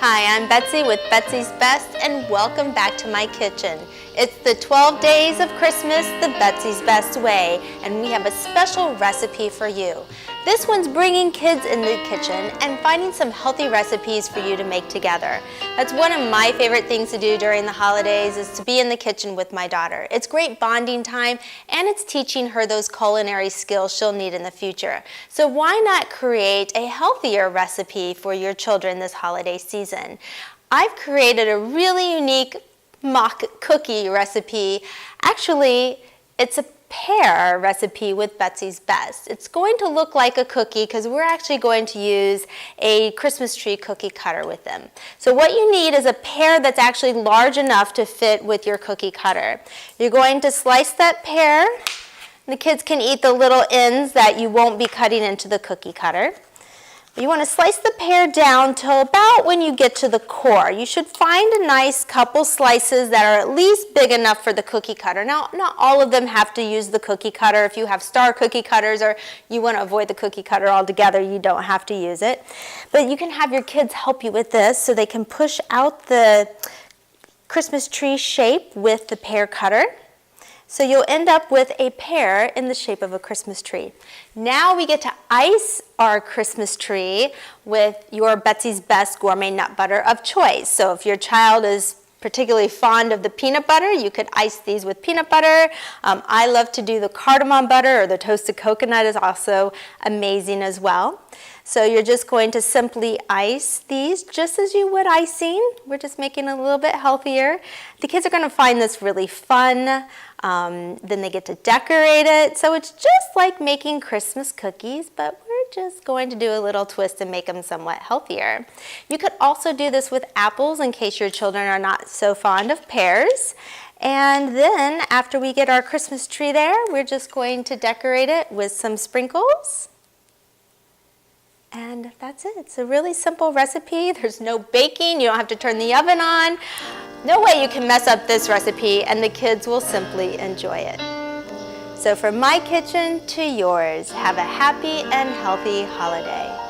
Hi, I'm Betsy with Betsy's Best, and welcome back to my kitchen. It's the 12 days of Christmas the Betsy's Best way, and we have a special recipe for you. This one's bringing kids in the kitchen and finding some healthy recipes for you to make together. That's one of my favorite things to do during the holidays, is to be in the kitchen with my daughter. It's great bonding time, and it's teaching her those culinary skills she'll need in the future. So why not create a healthier recipe for your children this holiday season? I've created a really unique mock cookie recipe. Actually, it's a pear recipe with Betsy's Best. It's going to look like a cookie because we're actually going to use a Christmas tree cookie cutter with them. So what you need is a pear that's actually large enough to fit with your cookie cutter. You're going to slice that pear. The kids can eat the little ends that you won't be cutting into the cookie cutter. You want to slice the pear down till about when you get to the core. You should find a nice couple slices that are at least big enough for the cookie cutter. Now, not all of them have to use the cookie cutter. If you have star cookie cutters or you want to avoid the cookie cutter altogether, you don't have to use it. But you can have your kids help you with this so they can push out the Christmas tree shape with the pear cutter. So you'll end up with a pear in the shape of a Christmas tree. Now we get to ice our Christmas tree with your Betsy's Best gourmet nut butter of choice. So if your child is particularly fond of the peanut butter, you could ice these with peanut butter. I love to do the cardamom butter, or the toasted coconut is also amazing as well. So you're just going to simply ice these just as you would icing. We're just making it a little bit healthier. The kids are going to find this really fun. Then they get to decorate it. So it's just like making Christmas cookies, but we're just going to do a little twist and make them somewhat healthier. You could also do this with apples in case your children are not so fond of pears. And then after we get our Christmas tree there, we're just going to decorate it with some sprinkles. And that's it. It's a really simple recipe. There's no baking. You don't have to turn the oven on. No way you can mess up this recipe, and the kids will simply enjoy it. So from my kitchen to yours, have a happy and healthy holiday.